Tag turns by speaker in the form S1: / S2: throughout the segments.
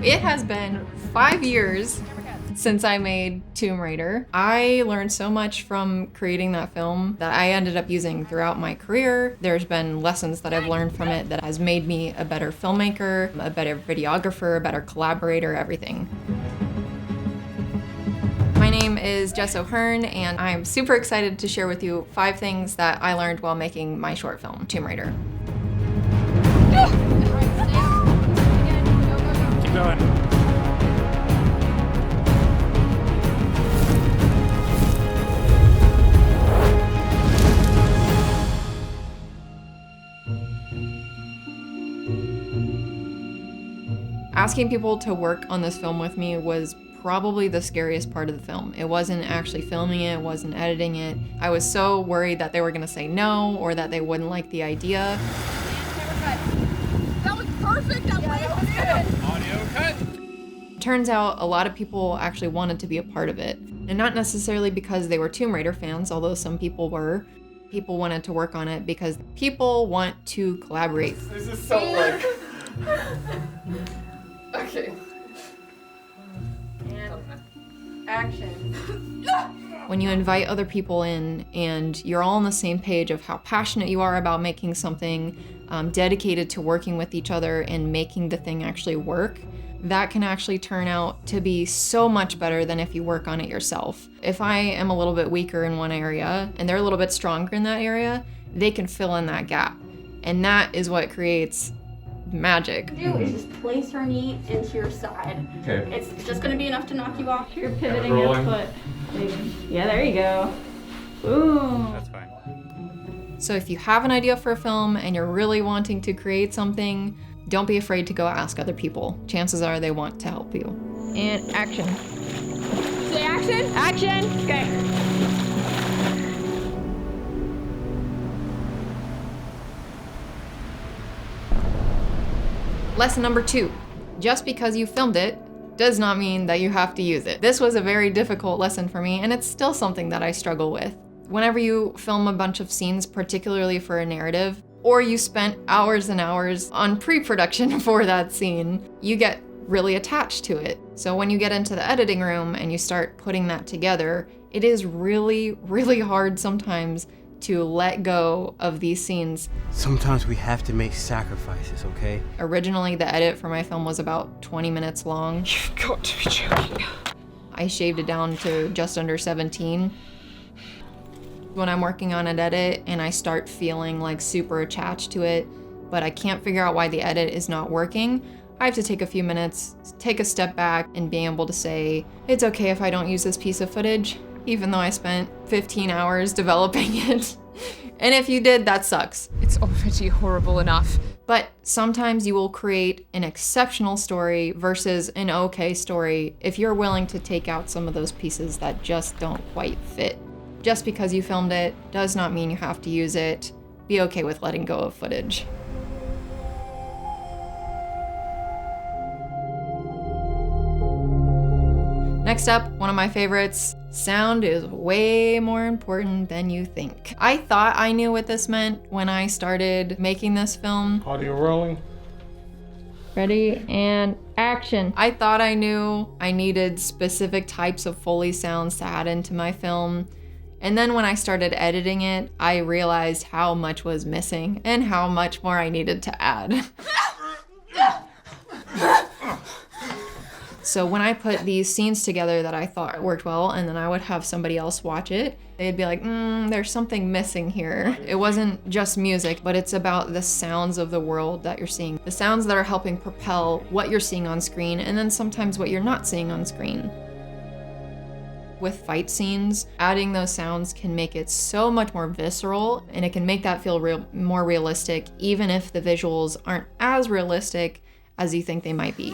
S1: It has been 5 years since I made Tomb Raider. I learned so much from creating that film that I ended up using throughout my career. There's been lessons that I've learned from it that has made me a better filmmaker, a better videographer, a better collaborator, everything. My name is Jess O'Hearn, and I'm super excited to share with you 5 things that I learned while making my short film, Tomb Raider.
S2: Keep going.
S1: Asking people to work on this film with me was probably the scariest part of the film. It wasn't actually filming it, wasn't editing it. I was so worried that they were gonna say no or that they wouldn't like the idea.
S3: That was perfect, that was good.
S2: Audio cut.
S1: Turns out a lot of people actually wanted to be a part of it. And not necessarily because they were Tomb Raider fans, although some people were. People wanted to work on it because people want to collaborate.
S4: This is so like... Okay.
S1: And action. When you invite other people in and you're all on the same page of how passionate you are about making something, dedicated to working with each other and making the thing actually work, that can actually turn out to be so much better than if you work on it yourself. If I am a little bit weaker in one area and they're a little bit stronger in that area, they can fill in that gap. And that is what creates magic.
S3: What you do is just place your knee into your side.
S4: Okay.
S3: It's just gonna be enough to knock you off.
S5: You're pivoting your foot. Yeah, there you go. Boom.
S2: That's fine.
S1: So if you have an idea for a film and you're really wanting to create something, don't be afraid to go ask other people. Chances are they want to help you.
S5: And action. Say action? Action! Okay.
S1: Lesson number 2, just because you filmed it does not mean that you have to use it. This was a very difficult lesson for me, and it's still something that I struggle with. Whenever you film a bunch of scenes, particularly for a narrative, or you spent hours and hours on pre-production for that scene, you get really attached to it. So when you get into the editing room and you start putting that together, it is really, really hard sometimes to let go of these scenes.
S6: Sometimes we have to make sacrifices, okay?
S1: Originally, the edit for my film was about 20 minutes long.
S5: You've got to be joking.
S1: I shaved it down to just under 17. When I'm working on an edit and I start feeling like super attached to it, but I can't figure out why the edit is not working, I have to take a few minutes, take a step back, and be able to say, it's okay if I don't use this piece of footage, even though I spent 15 hours developing it. And if you did, that sucks.
S5: It's already horrible enough.
S1: But sometimes you will create an exceptional story versus an okay story if you're willing to take out some of those pieces that just don't quite fit. Just because you filmed it does not mean you have to use it. Be okay with letting go of footage. Next up, one of my favorites, sound is way more important than you think. I thought I knew what this meant when I started making this film.
S2: Audio rolling.
S5: Ready, and action.
S1: I thought I knew I needed specific types of Foley sounds to add into my film. And then when I started editing it, I realized how much was missing and how much more I needed to add. So when I put these scenes together that I thought worked well, and then I would have somebody else watch it, they'd be like, there's something missing here. It wasn't just music, but it's about the sounds of the world that you're seeing. The sounds that are helping propel what you're seeing on screen, and then sometimes what you're not seeing on screen. With fight scenes, adding those sounds can make it so much more visceral, and it can make that feel more realistic, even if the visuals aren't as realistic as you think they might be.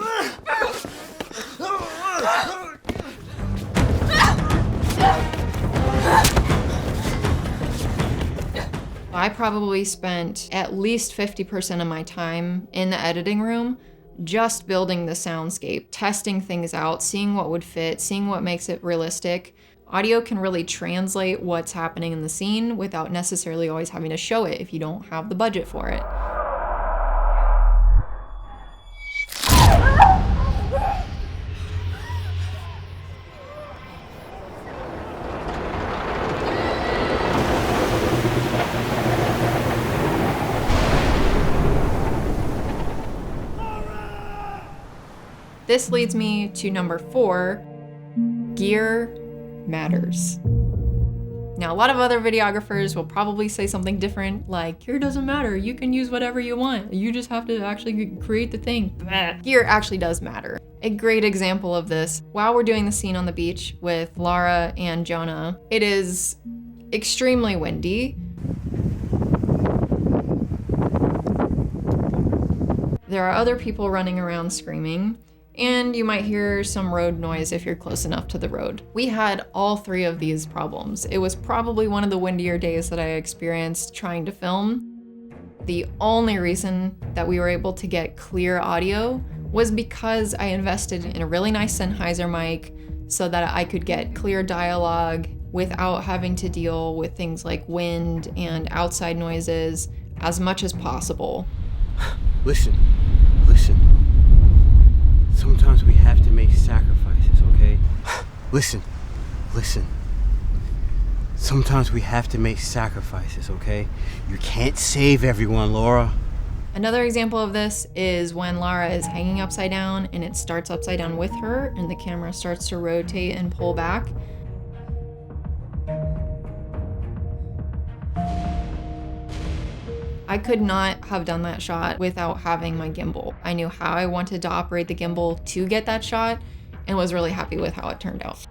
S1: I probably spent at least 50% of my time in the editing room just building the soundscape, testing things out, seeing what would fit, seeing what makes it realistic. Audio can really translate what's happening in the scene without necessarily always having to show it if you don't have the budget for it. This leads me to number 4, gear matters. Now, a lot of other videographers will probably say something different, like, gear doesn't matter, you can use whatever you want, you just have to actually create the thing. Gear actually does matter. A great example of this, while we're doing the scene on the beach with Lara and Jonah, it is extremely windy. There are other people running around screaming, and you might hear some road noise if you're close enough to the road. We had all 3 of these problems. It was probably one of the windier days that I experienced trying to film. The only reason that we were able to get clear audio was because I invested in a really nice Sennheiser mic so that I could get clear dialogue without having to deal with things like wind and outside noises as much as possible.
S6: Listen. Sometimes we have to make sacrifices, okay? Listen. Sometimes we have to make sacrifices, okay? You can't save everyone, Laura.
S1: Another example of this is when Lara is hanging upside down and it starts upside down with her and the camera starts to rotate and pull back. I could not have done that shot without having my gimbal. I knew how I wanted to operate the gimbal to get that shot and was really happy with how it turned out.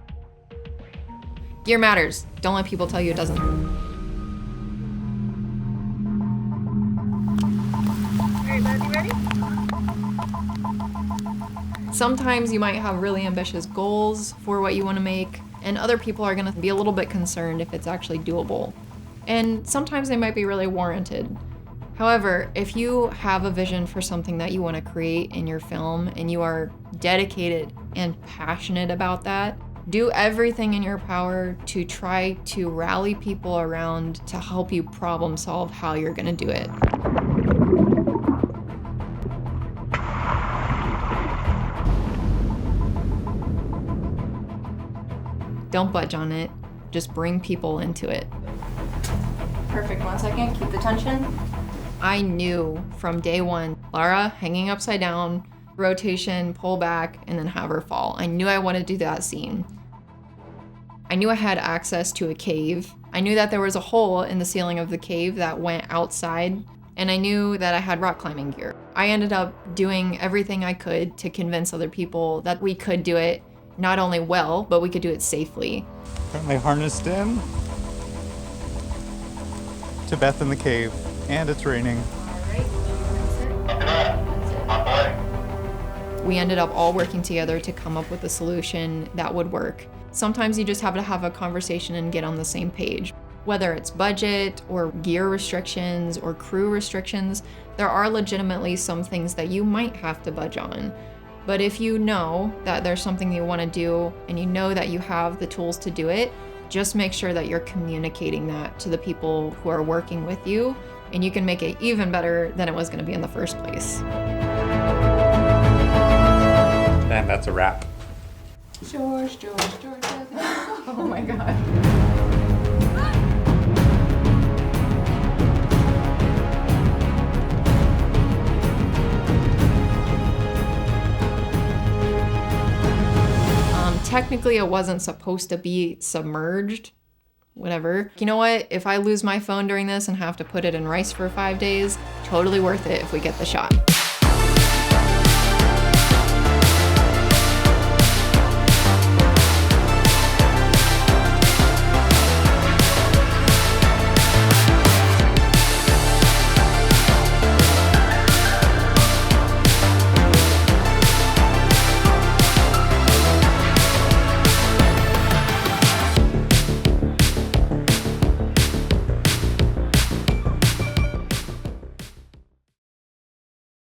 S1: Gear matters. Don't let people tell you it doesn't.
S5: Alright, bud, you ready?
S1: Sometimes you might have really ambitious goals for what you want to make, and other people are going to be a little bit concerned if it's actually doable. And sometimes they might be really warranted. However, if you have a vision for something that you want to create in your film and you are dedicated and passionate about that, do everything in your power to try to rally people around to help you problem solve how you're going to do it. Don't budge on it, just bring people into it.
S5: Perfect, 1 second, keep the tension.
S1: I knew from day one, Lara hanging upside down, rotation, pull back, and then have her fall. I knew I wanted to do that scene. I knew I had access to a cave. I knew that there was a hole in the ceiling of the cave that went outside, and I knew that I had rock climbing gear. I ended up doing everything I could to convince other people that we could do it not only well, but we could do it safely.
S4: Currently harnessed in to Beth in the cave, and it's raining.
S1: We ended up all working together to come up with a solution that would work. Sometimes you just have to have a conversation and get on the same page. Whether it's budget or gear restrictions or crew restrictions, there are legitimately some things that you might have to budge on. But if you know that there's something you want to do and you know that you have the tools to do it, just make sure that you're communicating that to the people who are working with you, and you can make it even better than it was going to be in the first place.
S4: And that's a wrap.
S1: George. Oh my God. Technically, it wasn't supposed to be submerged. Whatever. You know what? If I lose my phone during this and have to put it in rice for 5 days, totally worth it if we get the shot.